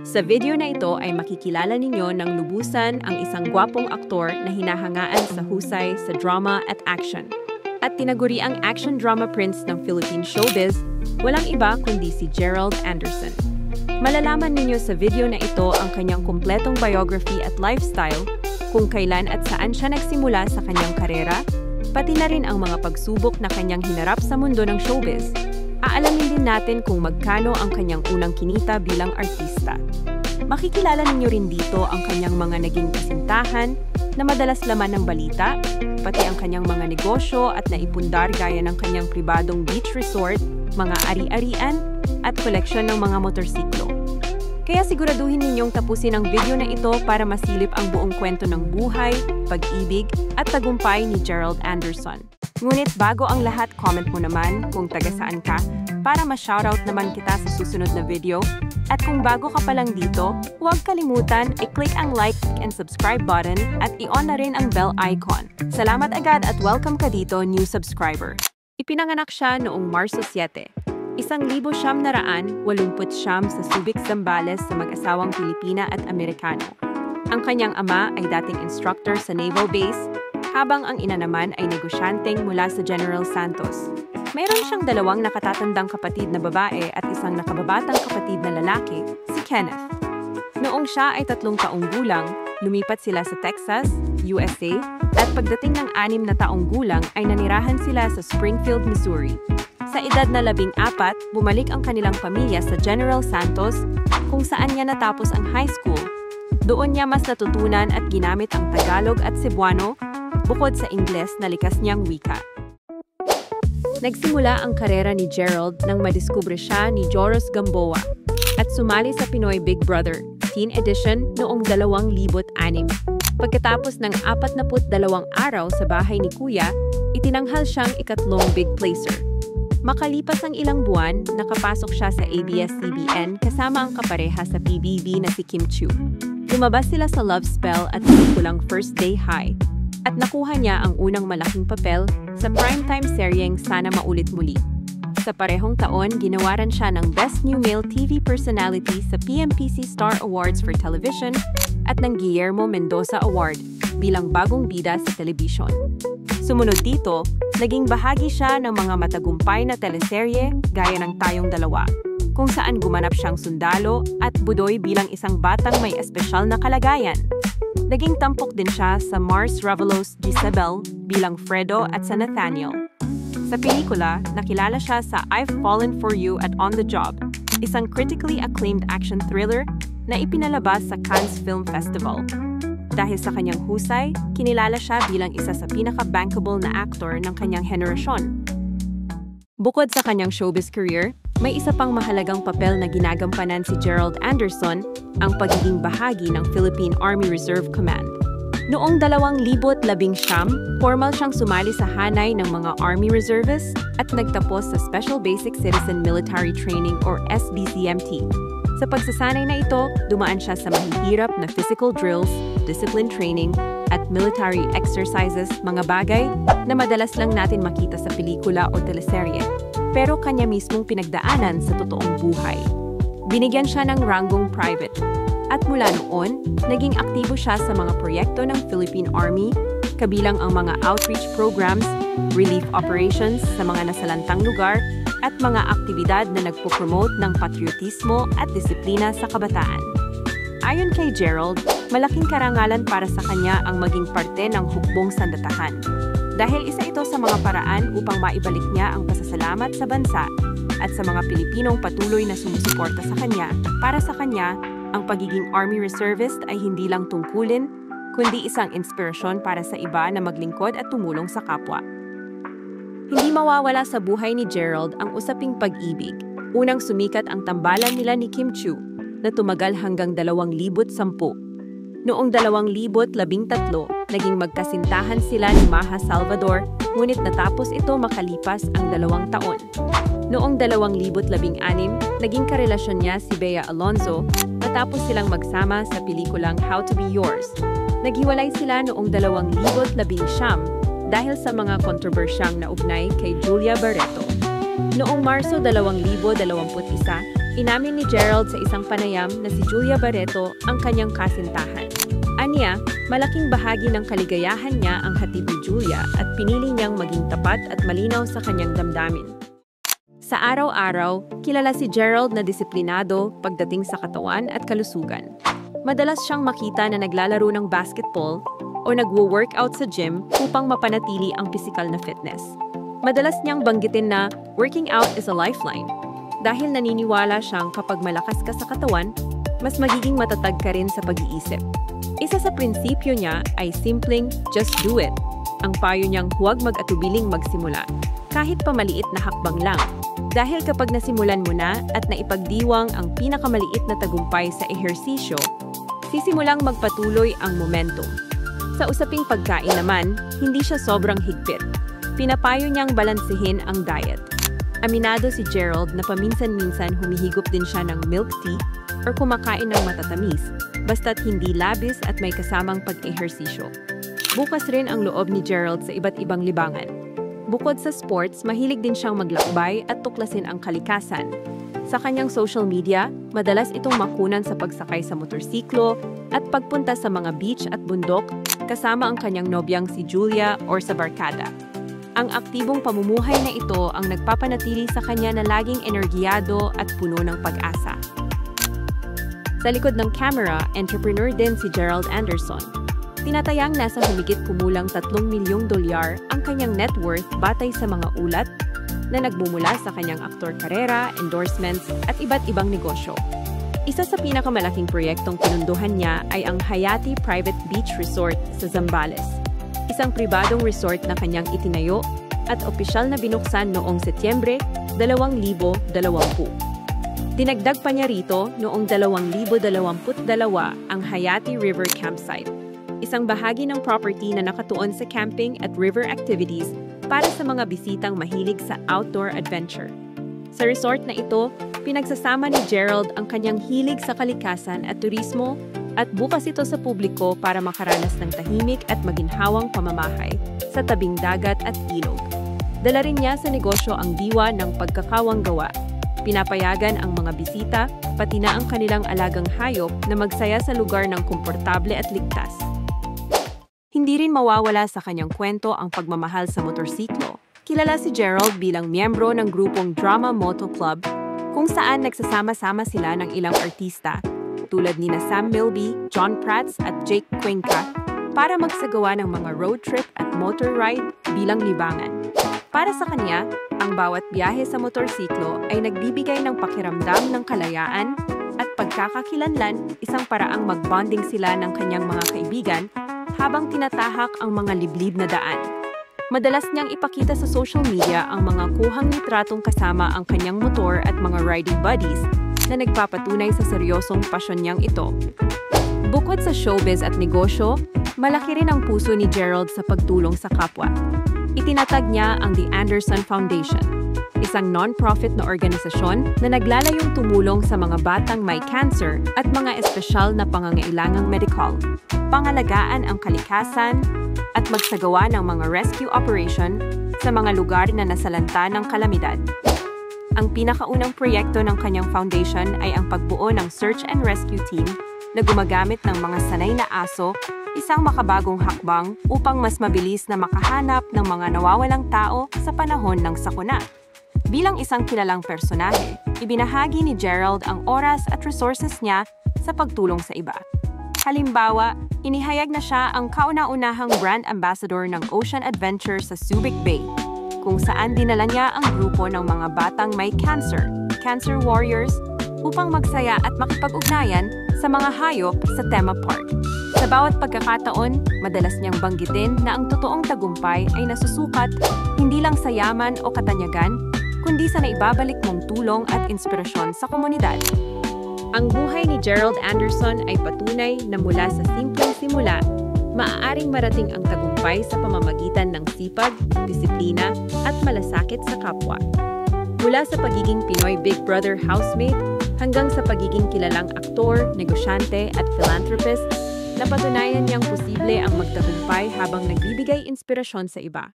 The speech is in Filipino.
Sa video na ito ay makikilala ninyo ng lubusan ang isang gwapong aktor na hinahangaan sa husay sa drama at action. At tinaguriang action drama prince ng Philippine showbiz, walang iba kundi si Gerald Anderson. Malalaman ninyo sa video na ito ang kanyang kumpletong biography at lifestyle, kung kailan at saan siya nagsimula sa kanyang karera, pati na rin ang mga pagsubok na kanyang hinarap sa mundo ng showbiz. Aalamin din natin kung magkano ang kanyang unang kinita bilang artista. Makikilala ninyo rin dito ang kanyang mga naging kasintahan na madalas laman ng balita, pati ang kanyang mga negosyo at naipundar gaya ng kanyang pribadong beach resort, mga ari-arian, at koleksyon ng mga motorsiklo. Kaya siguraduhin ninyong tapusin ang video na ito para masilip ang buong kwento ng buhay, pag-ibig, at tagumpay ni Gerald Anderson. Ngunit bago ang lahat, comment mo naman kung taga saan ka para ma-shoutout naman kita sa susunod na video. At kung bago ka pa lang dito, huwag kalimutan i-click ang like and subscribe button at i-on na rin ang bell icon. Salamat agad at welcome ka dito, new subscriber. Ipinanganak siya noong Marso 7, 1989 sa Subic, Zambales sa mag-asawang Pilipina at Amerikano. Ang kanyang ama ay dating instructor sa Naval Base, habang ang ina naman ay negosyanteng mula sa General Santos. Mayroon siyang dalawang nakatatandang kapatid na babae at isang nakababatang kapatid na lalaki, si Kenneth. Noong siya ay 3 taong gulang, lumipat sila sa Texas, USA, at pagdating ng 6 na taong gulang ay nanirahan sila sa Springfield, Missouri. Sa edad na 14, bumalik ang kanilang pamilya sa General Santos kung saan niya natapos ang high school. Doon niya mas natutunan at ginamit ang Tagalog at Cebuano, bukod sa Ingles na likas niyang wika. Nagsimula ang karera ni Gerald nang madiskubre siya ni Joros Gamboa at sumali sa Pinoy Big Brother Teen Edition noong 2006. Pagkatapos ng 42 araw sa bahay ni Kuya, itinanghal siyang ikatlong Big Placer. Makalipas ang ilang buwan, nakapasok siya sa ABS-CBN kasama ang kapareha sa PBB na si Kim Chiu. Lumabas sila sa love spell at pelikulang First Day High, at nakuha niya ang unang malaking papel sa primetime seryeng Sana Maulit Muli. Sa parehong taon, ginawaran siya ng Best New Male TV Personality sa PMPC Star Awards for Television at ng Guillermo Mendoza Award bilang bagong bida sa telebisyon. Sumunod dito, naging bahagi siya ng mga matagumpay na teleserye gaya ng Tayong Dalawa, kung saan gumanap siyang sundalo at budoy bilang isang batang may espesyal na kalagayan. Naging tampok din siya sa Mars Revelos Jezebel bilang Fredo at sa Nathaniel. Sa pelikula, nakilala siya sa I've Fallen For You at On the Job, isang critically acclaimed action thriller na ipinalabas sa Cannes Film Festival. Dahil sa kanyang husay, kinilala siya bilang isa sa pinaka-bankable na actor ng kanyang henerasyon. Bukod sa kanyang showbiz career, may isa pang mahalagang papel na ginagampanan si Gerald Anderson, ang pagiging bahagi ng Philippine Army Reserve Command. Noong 2019, formal siyang sumali sa hanay ng mga Army Reservists at nagtapos sa Special Basic Citizen Military Training or SBCMT. Sa pagsasanay na ito, dumaan siya sa mahihirap na physical drills, discipline training, at military exercises, mga bagay na madalas lang natin makita sa pelikula o teleserye, pero kanya mismong pinagdaanan sa totoong buhay. Binigyan siya ng ranggong private, at mula noon, naging aktibo siya sa mga proyekto ng Philippine Army, kabilang ang mga outreach programs, relief operations sa mga nasalantang lugar, at mga aktibidad na nagpo-promote ng patriotismo at disiplina sa kabataan. Ayon kay Gerald, malaking karangalan para sa kanya ang maging parte ng hukbong sandatahan. Dahil isa ito sa mga paraan upang maibalik niya ang pasasalamat sa bansa at sa mga Pilipinong patuloy na sumusuporta sa kanya. Para sa kanya, ang pagiging Army Reservist ay hindi lang tungkulin, kundi isang inspirasyon para sa iba na maglingkod at tumulong sa kapwa. Hindi mawawala sa buhay ni Gerald ang usaping pag-ibig. Unang sumikat ang tambalan nila ni Kim Chiu na tumagal hanggang 2010. Noong 2013, naging magkasintahan sila ni Maha Salvador, ngunit natapos ito makalipas ang 2 taon. Noong 2016, naging karelasyon niya si Bea Alonzo matapos silang magsama sa pelikulang How to Be Yours. Naghiwalay sila noong 2019 dahil sa mga kontrobersyang naugnay kay Julia Barreto. Noong Marso 2021, Inamin ni Gerald sa isang panayam na si Julia Barreto ang kanyang kasintahan. Aniya, malaking bahagi ng kaligayahan niya ang hatid ni Julia at pinili niyang maging tapat at malinaw sa kanyang damdamin. Sa araw-araw, kilala si Gerald na disiplinado pagdating sa katawan at kalusugan. Madalas siyang makita na naglalaro ng basketball o nagwo-workout sa gym upang mapanatili ang pisikal na fitness. Madalas niyang banggitin na working out is a lifeline dahil naniniwala siyang kapag malakas ka sa katawan, mas magiging matatag ka rin sa pag-iisip. Isa sa prinsipyo niya ay simpleng just do it. Ang payo niyang huwag mag-atubiling magsimula, kahit pa maliit na hakbang lang. Dahil kapag nasimulan mo na at naipagdiwang ang pinakamaliit na tagumpay sa ehersisyo, sisimulang magpatuloy ang momentum. Sa usaping pagkain naman, hindi siya sobrang higpit. Pinapayo niyang balansehin ang diet. Aminado si Gerald na paminsan-minsan humihigop din siya ng milk tea or kumakain ng matatamis, basta't hindi labis at may kasamang pag-ehersisyo. Bukas rin ang loob ni Gerald sa iba't ibang libangan. Bukod sa sports, mahilig din siyang maglakbay at tuklasin ang kalikasan. Sa kanyang social media, madalas itong makunan sa pagsakay sa motorsiklo at pagpunta sa mga beach at bundok kasama ang kanyang nobyang si Julia or sa barkada. Ang aktibong pamumuhay na ito ang nagpapanatili sa kanya na laging energiyado at puno ng pag-asa. Sa likod ng camera, entrepreneur din si Gerald Anderson. Tinatayang nasa humigit kumulang 3 milyong dolyar ang kanyang net worth batay sa mga ulat na nagmumula sa kanyang aktor karera, endorsements at iba't ibang negosyo. Isa sa pinakamalaking proyektong pinunduhan niya ay ang Hayati Private Beach Resort sa Zambales. Isang pribadong resort na kanyang itinayo at opisyal na binuksan noong Setyembre 2020. Dinagdag pa niya rito noong 2022 ang Hayati River Campsite, isang bahagi ng property na nakatuon sa camping at river activities para sa mga bisitang mahilig sa outdoor adventure. Sa resort na ito, pinagsasama ni Gerald ang kanyang hilig sa kalikasan at turismo at bukas ito sa publiko para makaranas ng tahimik at maginhawang pamamahay sa tabing dagat at ilog. Dala rin niya sa negosyo ang diwa ng pagkakawang gawa. Pinapayagan ang mga bisita, pati na ang kanilang alagang hayop na magsaya sa lugar ng komportable at ligtas. Hindi rin mawawala sa kanyang kwento ang pagmamahal sa motorsiklo. Kilala si Gerald bilang miyembro ng grupong Drama Moto Club, kung saan nagsasama-sama sila ng ilang artista, tulad nina Sam Milby, John Prats at Jake Cuenca, para magsagawa ng mga road trip at motor ride bilang libangan. Para sa kanya, ang bawat biyahe sa motorsiklo ay nagbibigay ng pakiramdam ng kalayaan at pagkakakilanlan, isang paraang mag-bonding sila ng kanyang mga kaibigan habang tinatahak ang mga liblib na daan. Madalas niyang ipakita sa social media ang mga kuhang litratong kasama ang kanyang motor at mga riding buddies na nagpapatunay sa seryosong pasyon niyang ito. Bukod sa showbiz at negosyo, malaki rin ang puso ni Gerald sa pagtulong sa kapwa. Itinatag niya ang The Anderson Foundation, isang non-profit na organisasyon na naglalayong tumulong sa mga batang may cancer at mga espesyal na pangangailangang medikal, pangalagaan ang kalikasan, at magsagawa ng mga rescue operation sa mga lugar na nasalanta ng kalamidad. Ang pinakaunang proyekto ng kanyang foundation ay ang pagbuo ng search and rescue team na gumagamit ng mga sanay na aso, isang makabagong hakbang upang mas mabilis na makahanap ng mga nawawalang tao sa panahon ng sakuna. Bilang isang kilalang personahe, ibinahagi ni Gerald ang oras at resources niya sa pagtulong sa iba. Halimbawa, inihayag na siya ang kauna-unahang brand ambassador ng Ocean Adventure sa Subic Bay, kung saan dinala niya ang grupo ng mga batang may cancer warriors, upang magsaya at makipag-ugnayan sa mga hayop sa Tema Park. Sa bawat pagkakataon, madalas niyang banggitin na ang totoong tagumpay ay nasusukat hindi lang sa yaman o katanyagan, kundi sa naibabalik mong tulong at inspirasyon sa komunidad. Ang buhay ni Gerald Anderson ay patunay na mula sa simpleng simula, maaaring marating ang tagumpay sa pamamagitan ng sipag, disiplina, at malasakit sa kapwa. Mula sa pagiging Pinoy Big Brother housemate hanggang sa pagiging kilalang aktor, negosyante at philanthropist, napatunayan niyang posible ang magtagumpay habang nagbibigay inspirasyon sa iba.